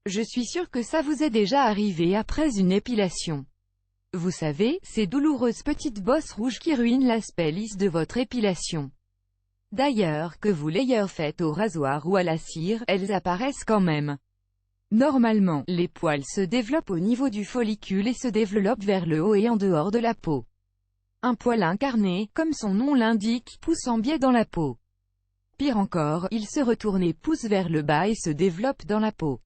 Je suis sûr que ça vous est déjà arrivé après une épilation. Vous savez, ces douloureuses petites bosses rouges qui ruinent l'aspect lisse de votre épilation. D'ailleurs, que vous l'ayez faite au rasoir ou à la cire, elles apparaissent quand même. Normalement, les poils se développent au niveau du follicule et se développent vers le haut et en dehors de la peau. Un poil incarné, comme son nom l'indique, pousse en biais dans la peau. Pire encore, il se retourne et pousse vers le bas et se développe dans la peau.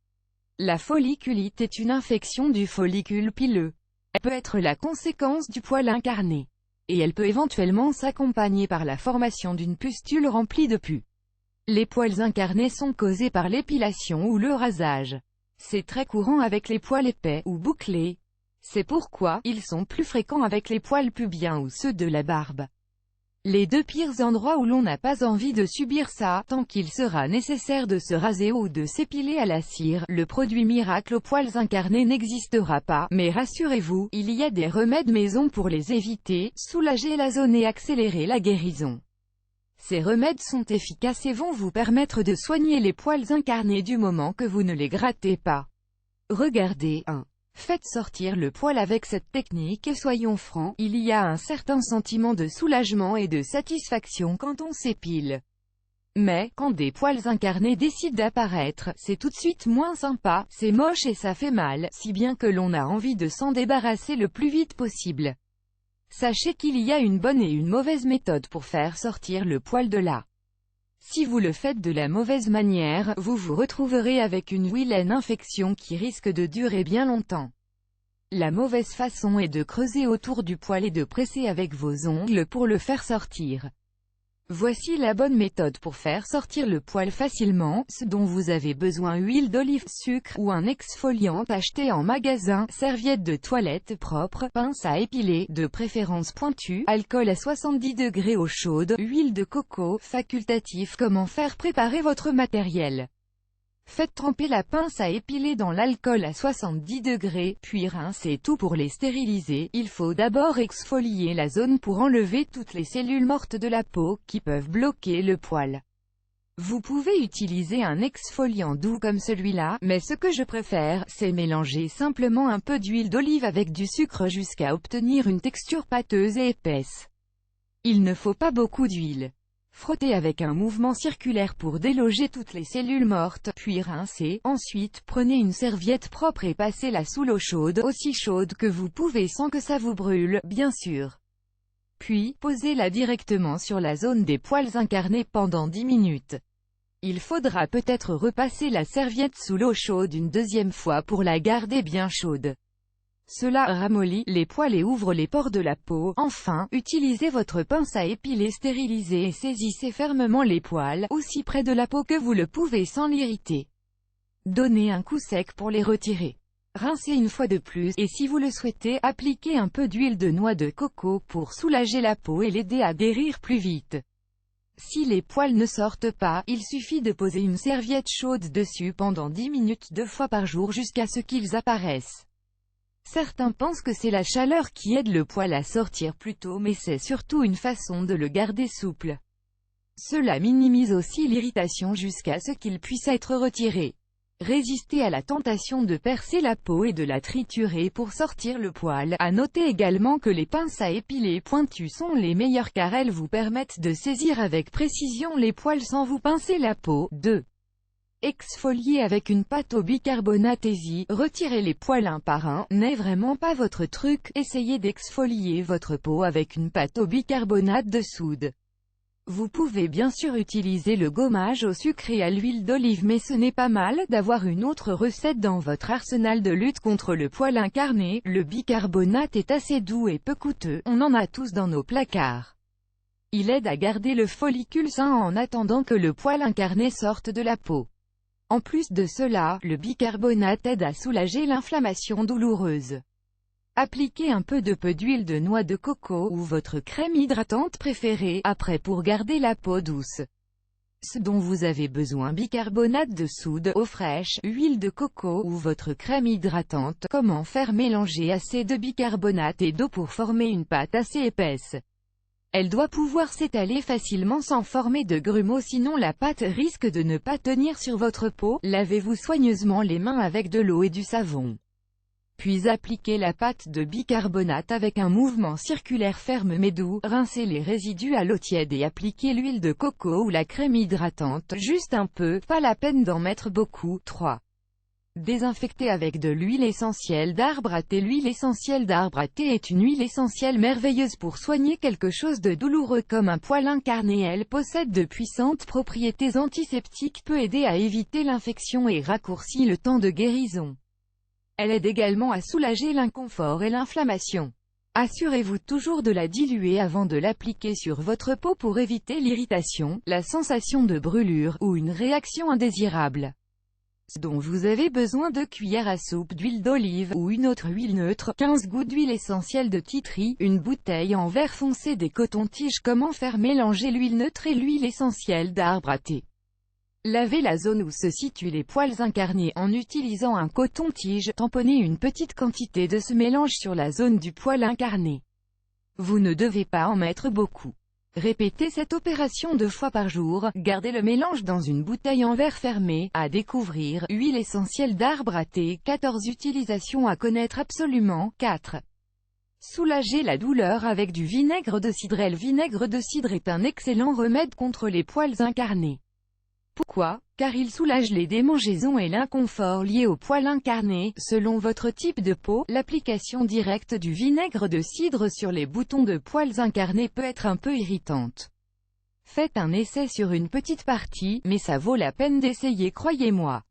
La folliculite est une infection du follicule pileux. Elle peut être la conséquence du poil incarné. Et elle peut éventuellement s'accompagner par la formation d'une pustule remplie de pus. Les poils incarnés sont causés par l'épilation ou le rasage. C'est très courant avec les poils épais ou bouclés. C'est pourquoi ils sont plus fréquents avec les poils pubiens ou ceux de la barbe. Les deux pires endroits où l'on n'a pas envie de subir ça, tant qu'il sera nécessaire de se raser ou de s'épiler à la cire, le produit miracle aux poils incarnés n'existera pas, mais rassurez-vous, il y a des remèdes maison pour les éviter, soulager la zone et accélérer la guérison. Ces remèdes sont efficaces et vont vous permettre de soigner les poils incarnés du moment que vous ne les grattez pas. Regardez 1. Faites sortir le poil avec cette technique et soyons francs, il y a un certain sentiment de soulagement et de satisfaction quand on s'épile. Mais, quand des poils incarnés décident d'apparaître, c'est tout de suite moins sympa, c'est moche et ça fait mal, si bien que l'on a envie de s'en débarrasser le plus vite possible. Sachez qu'il y a une bonne et une mauvaise méthode pour faire sortir le poil de là. Si vous le faites de la mauvaise manière, vous vous retrouverez avec une vilaine infection qui risque de durer bien longtemps. La mauvaise façon est de creuser autour du poil et de presser avec vos ongles pour le faire sortir. Voici la bonne méthode pour faire sortir le poil facilement, ce dont vous avez besoin: huile d'olive, sucre, ou un exfoliant acheté en magasin, serviette de toilette propre, pince à épiler, de préférence pointue, alcool à 70 degrés eau chaude, huile de coco, facultatif. Comment faire préparer votre matériel? Faites tremper la pince à épiler dans l'alcool à 70 degrés, puis rincez tout pour les stériliser. Il faut d'abord exfolier la zone pour enlever toutes les cellules mortes de la peau, qui peuvent bloquer le poil. Vous pouvez utiliser un exfoliant doux comme celui-là, mais ce que je préfère, c'est mélanger simplement un peu d'huile d'olive avec du sucre jusqu'à obtenir une texture pâteuse et épaisse. Il ne faut pas beaucoup d'huile. Frottez avec un mouvement circulaire pour déloger toutes les cellules mortes, puis rincez. Ensuite, prenez une serviette propre et passez-la sous l'eau chaude, aussi chaude que vous pouvez sans que ça vous brûle, bien sûr. Puis, posez-la directement sur la zone des poils incarnés pendant 10 minutes. Il faudra peut-être repasser la serviette sous l'eau chaude une deuxième fois pour la garder bien chaude. Cela ramollit les poils et ouvre les pores de la peau. Enfin, utilisez votre pince à épiler stérilisée et saisissez fermement les poils, aussi près de la peau que vous le pouvez sans l'irriter. Donnez un coup sec pour les retirer. Rincez une fois de plus, et si vous le souhaitez, appliquez un peu d'huile de noix de coco pour soulager la peau et l'aider à guérir plus vite. Si les poils ne sortent pas, il suffit de poser une serviette chaude dessus pendant 10 minutes 2 fois par jour jusqu'à ce qu'ils apparaissent. Certains pensent que c'est la chaleur qui aide le poil à sortir plus tôt, mais c'est surtout une façon de le garder souple. Cela minimise aussi l'irritation jusqu'à ce qu'il puisse être retiré. Résistez à la tentation de percer la peau et de la triturer pour sortir le poil. À noter également que les pinces à épiler pointues sont les meilleures car elles vous permettent de saisir avec précision les poils sans vous pincer la peau. 2. Exfolier avec une pâte au bicarbonate easy. Retirer les poils un par un n'est vraiment pas votre truc. Essayez d'exfolier votre peau avec une pâte au bicarbonate de soude. Vous pouvez bien sûr utiliser le gommage au sucre et à l'huile d'olive, mais ce n'est pas mal d'avoir une autre recette dans votre arsenal de lutte contre le poil incarné. Le bicarbonate est assez doux et peu coûteux, on en a tous dans nos placards. Il aide à garder le follicule sain en attendant que le poil incarné sorte de la peau. En plus de cela, le bicarbonate aide à soulager l'inflammation douloureuse. Appliquez un peu d'huile de noix de coco ou votre crème hydratante préférée après pour garder la peau douce. Ce dont vous avez besoin: bicarbonate de soude, eau fraîche, huile de coco ou votre crème hydratante. Comment faire mélanger assez de bicarbonate et d'eau pour former une pâte assez épaisse? Elle doit pouvoir s'étaler facilement sans former de grumeaux, sinon la pâte risque de ne pas tenir sur votre peau. Lavez-vous soigneusement les mains avec de l'eau et du savon. Puis appliquez la pâte de bicarbonate avec un mouvement circulaire ferme mais doux. Rincez les résidus à l'eau tiède et appliquez l'huile de coco ou la crème hydratante, juste un peu, pas la peine d'en mettre beaucoup. 3. Désinfectez avec de l'huile essentielle d'arbre à thé. L'huile essentielle d'arbre à thé est une huile essentielle merveilleuse pour soigner quelque chose de douloureux comme un poil incarné. Elle possède de puissantes propriétés antiseptiques, peut aider à éviter l'infection et raccourcit le temps de guérison. Elle aide également à soulager l'inconfort et l'inflammation. Assurez-vous toujours de la diluer avant de l'appliquer sur votre peau pour éviter l'irritation, la sensation de brûlure, ou une réaction indésirable. Ce dont vous avez besoin: 2 cuillères à soupe d'huile d'olive, ou une autre huile neutre, 15 gouttes d'huile essentielle de tea tree, une bouteille en verre foncé des cotons-tiges. Comment faire? Mélanger l'huile neutre et l'huile essentielle d'arbre à thé. Lavez la zone où se situent les poils incarnés en utilisant un coton-tige. Tamponnez une petite quantité de ce mélange sur la zone du poil incarné. Vous ne devez pas en mettre beaucoup. Répétez cette opération 2 fois par jour. Gardez le mélange dans une bouteille en verre fermé. À découvrir: huile essentielle d'arbre à thé, 14 utilisations à connaître absolument. 4. Soulagez la douleur avec du vinaigre de cidre. Le vinaigre de cidre est un excellent remède contre les poils incarnés. Pourquoi? Car il soulage les démangeaisons et l'inconfort liés aux poils incarnés. Selon votre type de peau, l'application directe du vinaigre de cidre sur les boutons de poils incarnés peut être un peu irritante. Faites un essai sur une petite partie, mais ça vaut la peine d'essayer, croyez-moi.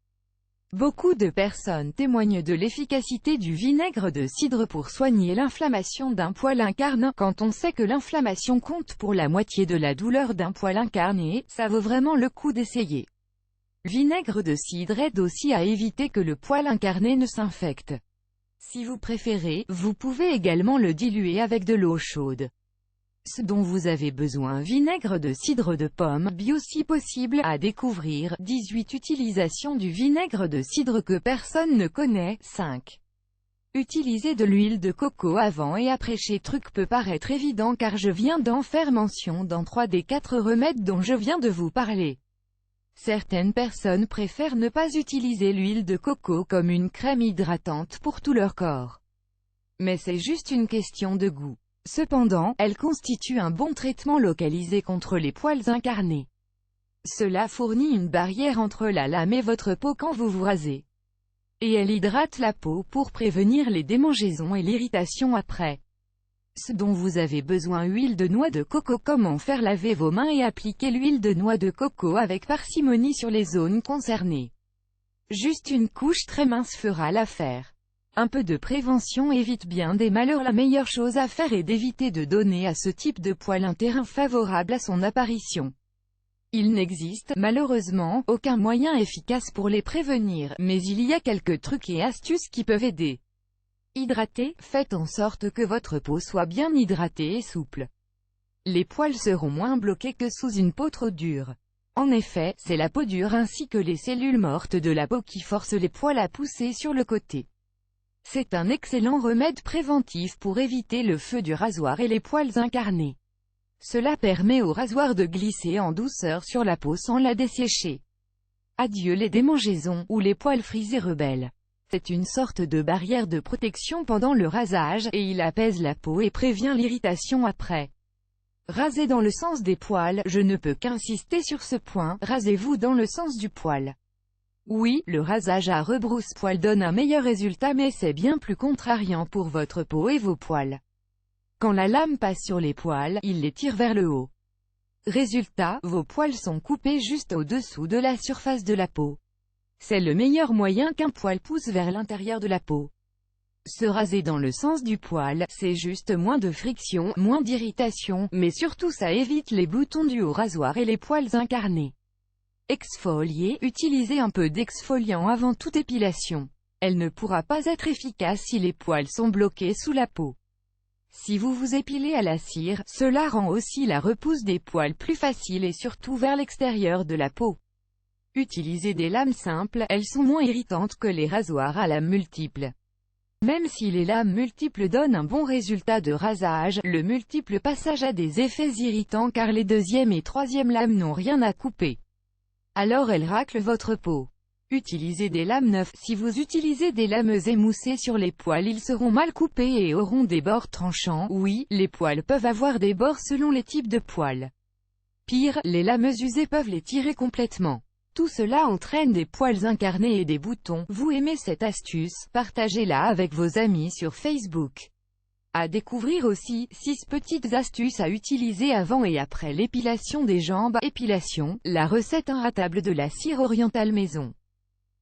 Beaucoup de personnes témoignent de l'efficacité du vinaigre de cidre pour soigner l'inflammation d'un poil incarné. Quand on sait que l'inflammation compte pour la moitié de la douleur d'un poil incarné, ça vaut vraiment le coup d'essayer. Vinaigre de cidre aide aussi à éviter que le poil incarné ne s'infecte. Si vous préférez, vous pouvez également le diluer avec de l'eau chaude. Ce dont vous avez besoin: vinaigre de cidre de pomme, bio si possible. À découvrir: 18 utilisations du vinaigre de cidre que personne ne connaît. 5. Utilisez de l'huile de coco avant et après. Chez truc peut paraître évident car je viens d'en faire mention dans 3 des 4 remèdes dont je viens de vous parler. Certaines personnes préfèrent ne pas utiliser l'huile de coco comme une crème hydratante pour tout leur corps. Mais c'est juste une question de goût. Cependant, elle constitue un bon traitement localisé contre les poils incarnés. Cela fournit une barrière entre la lame et votre peau quand vous vous rasez. Et elle hydrate la peau pour prévenir les démangeaisons et l'irritation après. Ce dont vous avez besoin: huile de noix de coco. Comment faire? Laver vos mains et appliquer l'huile de noix de coco avec parcimonie sur les zones concernées. Juste une couche très mince fera l'affaire. Un peu de prévention évite bien des malheurs. La meilleure chose à faire est d'éviter de donner à ce type de poil un terrain favorable à son apparition. Il n'existe, malheureusement, aucun moyen efficace pour les prévenir, mais il y a quelques trucs et astuces qui peuvent aider. Hydratez, faites en sorte que votre peau soit bien hydratée et souple. Les poils seront moins bloqués que sous une peau trop dure. En effet, c'est la peau dure ainsi que les cellules mortes de la peau qui forcent les poils à pousser sur le côté. C'est un excellent remède préventif pour éviter le feu du rasoir et les poils incarnés. Cela permet au rasoir de glisser en douceur sur la peau sans la dessécher. Adieu les démangeaisons, ou les poils frisés rebelles. C'est une sorte de barrière de protection pendant le rasage, et il apaise la peau et prévient l'irritation après. Rasez dans le sens des poils. Je ne peux qu'insister sur ce point, rasez-vous dans le sens du poil. Oui, le rasage à rebrousse-poil donne un meilleur résultat, mais c'est bien plus contrariant pour votre peau et vos poils. Quand la lame passe sur les poils, il les tire vers le haut. Résultat, vos poils sont coupés juste au-dessous de la surface de la peau. C'est le meilleur moyen qu'un poil pousse vers l'intérieur de la peau. Se raser dans le sens du poil, c'est juste moins de friction, moins d'irritation, mais surtout ça évite les boutons dus au rasoir et les poils incarnés. Exfolier, utilisez un peu d'exfoliant avant toute épilation. Elle ne pourra pas être efficace si les poils sont bloqués sous la peau. Si vous vous épilez à la cire, cela rend aussi la repousse des poils plus facile et surtout vers l'extérieur de la peau. Utilisez des lames simples, elles sont moins irritantes que les rasoirs à lames multiples. Même si les lames multiples donnent un bon résultat de rasage, le multiple passage a des effets irritants car les deuxième et troisième lames n'ont rien à couper. Alors elles raclent votre peau. Utilisez des lames neuves. Si vous utilisez des lames émoussées sur les poils, ils seront mal coupés et auront des bords tranchants. Oui, les poils peuvent avoir des bords selon les types de poils. Pire, les lames usées peuvent les tirer complètement. Tout cela entraîne des poils incarnés et des boutons. Vous aimez cette astuce? Partagez-la avec vos amis sur Facebook. À découvrir aussi, 6 petites astuces à utiliser avant et après l'épilation des jambes. Épilation, la recette inratable de la cire orientale maison.